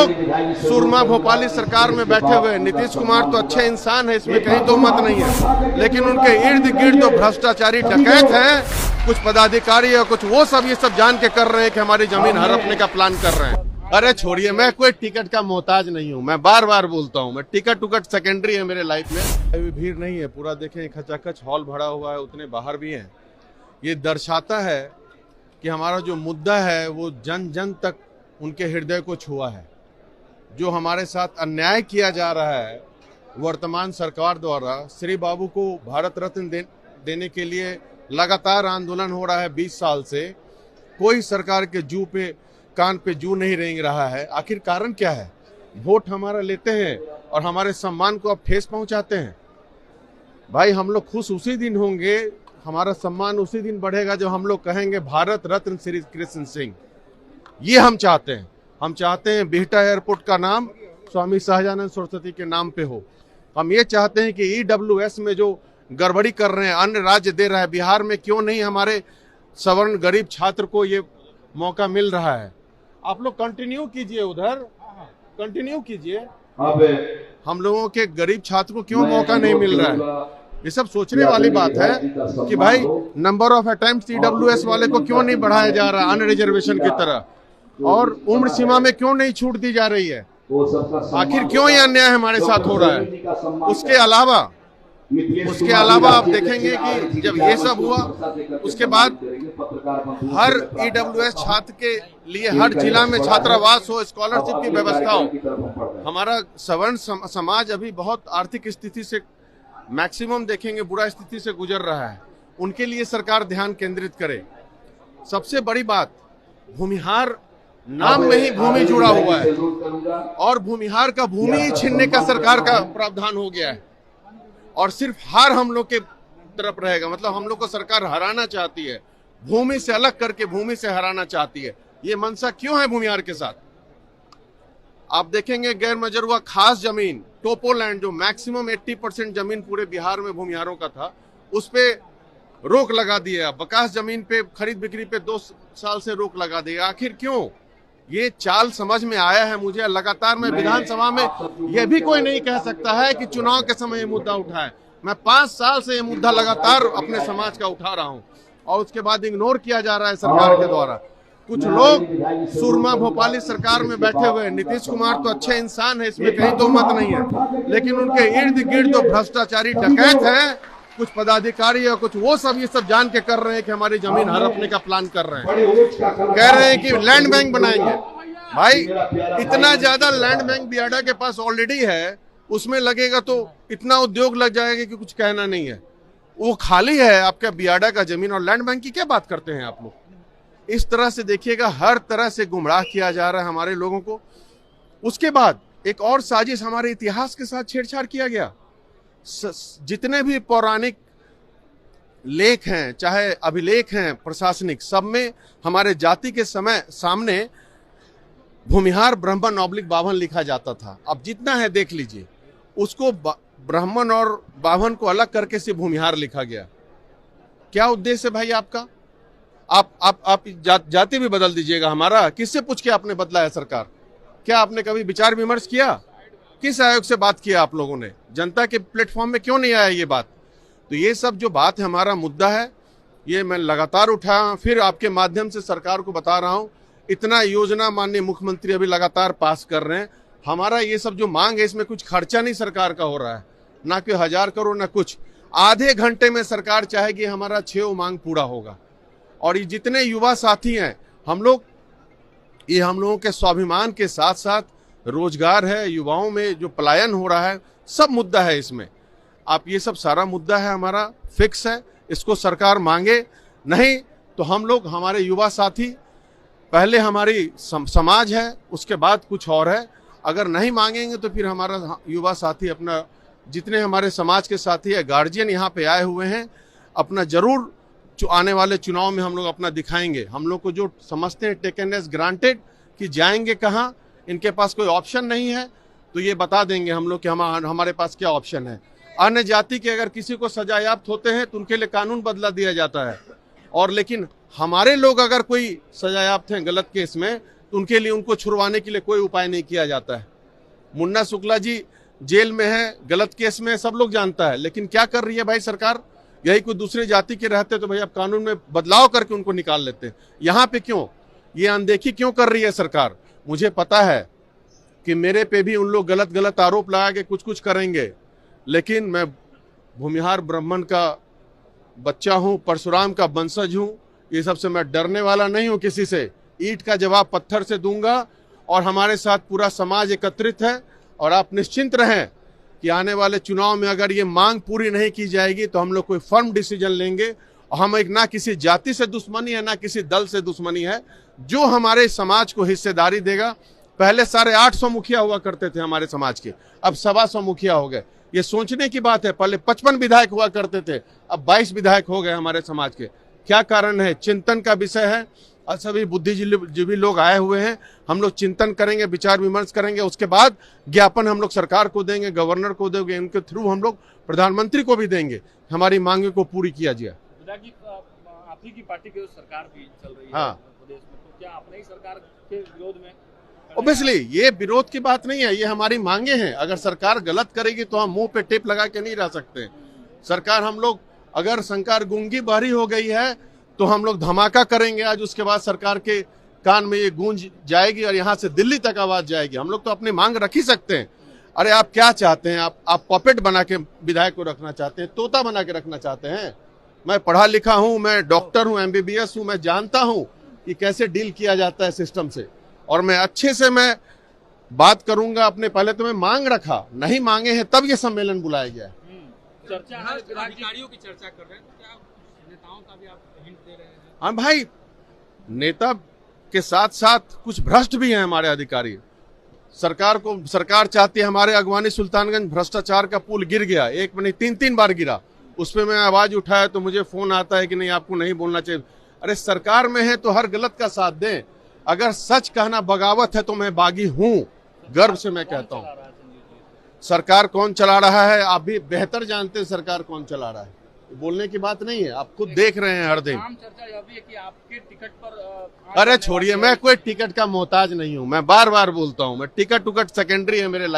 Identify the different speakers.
Speaker 1: लोग सुरमा भोपाली सरकार में बैठे हुए, नीतीश कुमार तो अच्छे इंसान है, इसमें कहीं दो मत नहीं है, लेकिन उनके इर्द गिर्द तो भ्रष्टाचारी डकैत हैं, कुछ पदाधिकारी और कुछ वो सब ये सब जान के कर रहे हैं कि हमारी जमीन हड़पने का प्लान कर रहे हैं। अरे छोड़िए, मैं कोई टिकट का मोहताज नहीं हूँ, मैं बार बार बोलता हूँ, मैं टिकट टुकट सेकेंडरी है मेरे लाइफ में। अभी भीड़ नहीं है, पूरा देखें खचाखच हॉल भरा हुआ है, उतने बाहर भी हैं। ये दर्शाता है कि हमारा जो मुद्दा है वो जन जन तक उनके हृदय को छुआ है। जो हमारे साथ अन्याय किया जा रहा है वर्तमान सरकार द्वारा, श्री बाबू को भारत रत्न देने के लिए लगातार आंदोलन हो रहा है 20 साल से, कोई सरकार के कान पे जू नहीं रेंग रहा है। आखिर कारण क्या है? वोट हमारा लेते हैं और हमारे सम्मान को आप ठेस पहुंचाते हैं। भाई हम लोग खुश उसी दिन होंगे, हमारा सम्मान उसी दिन बढ़ेगा जब हम लोग कहेंगे भारत रत्न श्री कृष्ण सिंह। ये हम चाहते हैं। हम चाहते हैं बिहटा एयरपोर्ट का नाम स्वामी सहजानंद सरस्वती के नाम पे हो। हम ये चाहते हैं कि EWS में जो गड़बड़ी कर रहे हैं, अन्य राज्य दे रहा है, बिहार में क्यों नहीं हमारे सवर्ण गरीब छात्र को ये मौका मिल रहा है? आप लोग कंटिन्यू कीजिए, उधर कंटिन्यू कीजिए। हम लोगों के गरीब छात्र को क्यों मौका नहीं मिल रहा है? ये सब सोचने वाली बात है कि भाई नंबर ऑफ अटेम्प्ट EWS वाले को क्यों नहीं बढ़ाया जा रहा अन्य रिजर्वेशन की तरह, और उम्र सीमा में क्यों नहीं छूट दी जा रही है? आखिर क्यों ये अन्याय हमारे साथ हो रहा है? उसके अलावा आप देखेंगे कि जब ये सब हुआ उसके बाद हर EWS छात्र के लिए हर जिला में छात्रावास हो, स्कॉलरशिप की व्यवस्था हो। हमारा सवर्ण समाज अभी बहुत आर्थिक स्थिति से, मैक्सिमम देखेंगे बुरा स्थिति से गुजर रहा है। उनके लिए सरकार ध्यान केंद्रित करे। सबसे बड़ी बात, भूमिहार नाम में ही भूमि जुड़ा हुआ है और भूमिहार का भूमि ही छीनने का सरकार का प्रावधान हो गया है, और सिर्फ हार हम लोग के तरफ रहेगा। मतलब हम लोग को सरकार हराना चाहती है, भूमि से अलग करके भूमि से हराना चाहती है। ये मनसा क्यों है भूमिहार के साथ? आप देखेंगे गैर मजरूआ खास जमीन टोपोलैंड, जो मैक्सिमम 80% जमीन पूरे बिहार में भूमिहारों का था, उस पे रोक लगा दिया। बकास जमीन पे खरीद बिक्री पे 2 साल से रोक लगा दी। आखिर क्यों? ये चाल समझ में आया है मुझे। लगातार मैं विधानसभा में यह भी कोई नहीं कह सकता है कि चुनाव के समय ये मुद्दा उठाए। मैं 5 साल से ये मुद्दा लगातार अपने समाज का उठा रहा हूं और उसके बाद इग्नोर किया जा रहा है सरकार के द्वारा। कुछ लोग सुरमा भोपाली सरकार में बैठे हुए, नीतीश कुमार तो अच्छे इंसान है, इसमें कहीं दो मत नहीं है, लेकिन उनके इर्द गिर्द तो भ्रष्टाचारी डकैत हैं, कुछ पदाधिकारी और कुछ वो सब ये सब जान के कर रहे हैं कि हमारी जमीन हड़पने का प्लान कर रहे हैं। कह रहे हैं कि लैंड बैंक बनाएंगे। भाई इतना ज्यादा लैंड बैंक बियाडा के पास ऑलरेडी है, उसमें लगेगा तो इतना उद्योग लग जाएगा कि कुछ कहना नहीं है। वो खाली है आपका बियाडा का जमीन, और लैंड बैंक की क्या बात करते हैं आप लोग? इस तरह से देखिएगा, हर तरह से गुमराह किया जा रहा है हमारे लोगों को। उसके बाद एक और साजिश, हमारे इतिहास के साथ छेड़छाड़ किया गया। जितने भी पौराणिक लेख हैं, चाहे अभिलेख हैं प्रशासनिक, सब में हमारे जाति के सामने भूमिहार ब्राह्मण ऑब्लिक बाभन लिखा जाता था। अब जितना है देख लीजिए, उसको ब्राह्मण और बाभन को अलग करके से भूमिहार लिखा गया। क्या उद्देश्य है भाई आपका? आप जाति भी बदल दीजिएगा हमारा। किससे पूछ के आपने बदला है सरकार? क्या आपने कभी विचार विमर्श किया? किस आयोग से बात किया आप लोगों ने? जनता के प्लेटफॉर्म में क्यों नहीं आया ये बात? तो ये सब जो बात है, हमारा मुद्दा है, ये मैं लगातार उठाया, फिर आपके माध्यम से सरकार को बता रहा हूं। इतना योजना माननीय मुख्यमंत्री अभी लगातार पास कर रहे हैं। हमारा ये सब जो मांग है, इसमें कुछ खर्चा नहीं सरकार का हो रहा है, ना कि 1000 करोड़ ना कुछ। आधे घंटे में सरकार चाहेगी हमारा 6 मांग पूरा होगा। और ये जितने युवा साथी हैं, हम लोगों के स्वाभिमान के साथ साथ रोजगार है, युवाओं में जो पलायन हो रहा है, सब मुद्दा है इसमें। आप ये सब सारा मुद्दा है हमारा, फिक्स है। इसको सरकार मांगे नहीं तो हम लोग, हमारे युवा साथी, पहले हमारी समाज है, उसके बाद कुछ और है। अगर नहीं मांगेंगे तो फिर हमारा युवा साथी, अपना जितने हमारे समाज के साथी है, गार्जियन यहाँ पे आए हुए हैं, अपना जरूर आने वाले चुनाव में हम लोग अपना दिखाएंगे। हम लोग को जो समझते हैं टेकन एज ग्रांटेड कि जाएंगे कहाँ, इनके पास कोई ऑप्शन नहीं है, तो ये बता देंगे हम लोग कि हमारे पास क्या ऑप्शन है। अन्य जाति के अगर किसी को सजायाफ्त होते हैं तो उनके लिए कानून बदला दिया जाता है, और लेकिन हमारे लोग अगर कोई सजायाफ्त हैं गलत केस में तो उनके लिए, उनको छुड़वाने के लिए कोई उपाय नहीं किया जाता है। मुन्ना शुक्ला जी जेल में है, गलत केस में है, सब लोग जानता है, लेकिन क्या कर रही है भाई सरकार? यही कोई दूसरी जाति के रहते तो भाई अब कानून में बदलाव करके उनको निकाल लेते हैं। यहाँ पे क्यों ये अनदेखी क्यों कर रही है सरकार? मुझे पता है कि मेरे पे भी उन लोग गलत गलत आरोप लगा के कुछ कुछ करेंगे, लेकिन मैं भूमिहार ब्राह्मण का बच्चा हूं, परशुराम का वंशज हूं। ये सबसे मैं डरने वाला नहीं हूं किसी से। ईंट का जवाब पत्थर से दूंगा और हमारे साथ पूरा समाज एकत्रित है। और आप निश्चिंत रहें कि आने वाले चुनाव में अगर ये मांग पूरी नहीं की जाएगी तो हम लोग कोई फर्म डिसीजन लेंगे। और हम एक, ना किसी जाति से दुश्मनी है, ना किसी दल से दुश्मनी है। जो हमारे समाज को हिस्सेदारी देगा, पहले 850 मुखिया हुआ करते थे हमारे समाज के, अब 125 मुखिया हो गए। ये सोचने की बात है, पहले 55 विधायक हुआ करते थे, अब 22 विधायक हो गए हमारे समाज के। क्या कारण है? चिंतन का विषय है और सभी बुद्धिजीवी लोग आए हुए हैं। हम लोग चिंतन करेंगे, विचार विमर्श करेंगे, उसके बाद ज्ञापन हम लोग सरकार को देंगे, गवर्नर को देंगे, उनके थ्रू हम लोग प्रधानमंत्री को भी देंगे, हमारी मांगे को पूरी किया जाए।
Speaker 2: आप ही की पार्टी की सरकार भी चल रही है
Speaker 1: हाँ
Speaker 2: प्रदेश में, तो क्या अपने ही सरकार के विरोध में?
Speaker 1: ऑब्वियसली ये विरोध की बात नहीं है, ये हमारी मांगे हैं। अगर सरकार गलत करेगी तो हम मुंह पे टेप लगा के नहीं रह सकते। सरकार, हम लोग, अगर सरकार गूंगी बहरी हो गई है तो हम लोग धमाका करेंगे आज। उसके बाद सरकार के कान में ये गूंज जाएगी और यहाँ से दिल्ली तक आवाज जाएगी। हम लोग तो अपनी मांग रख ही सकते हैं। अरे आप क्या चाहते हैं? आप पॉपेट बना के विधायक को रखना चाहते हैं, तोता बना के रखना चाहते हैं? मैं पढ़ा लिखा हूं, मैं डॉक्टर हूं, MBBS हूं, मैं जानता हूं कि कैसे डील किया जाता है सिस्टम से। और मैं अच्छे से मैं बात करूंगा अपने। पहले तो मैं मांग रखा, नहीं मांगे हैं तब ये सम्मेलन बुलाया गया है।
Speaker 2: चर्चा है, अधिकारियों की चर्चा कर रहे हैं, तो क्या नेताओं का भी आप हिंट दे रहे हैं?
Speaker 1: हाँ भाई, नेता के साथ साथ कुछ भ्रष्ट भी हैं हमारे अधिकारी। सरकार चाहती है, हमारे अगवानी सुल्तानगंज भ्रष्टाचार का पुल गिर गया, एक में नहीं 3 बार गिरा। उस पर मैं आवाज उठाया तो मुझे फोन आता है कि नहीं, आपको नहीं बोलना चाहिए। अरे सरकार में है तो हर गलत का साथ दें। अगर सच कहना बगावत है तो मैं बागी हूं, गर्व से मैं कहता हूं। सरकार कौन चला रहा है आप भी बेहतर जानते हैं। सरकार कौन चला रहा है, बोलने की बात नहीं है, आप खुद देख रहे हैं हर दिन।
Speaker 2: चर्चा यह भी है कि आपके टिकट पर
Speaker 1: अरे छोड़िए, मैं कोई टिकट का मोहताज नहीं हूं। मैं बार बार बोलता हूं, मैं टिकट सेकेंडरी है मेरे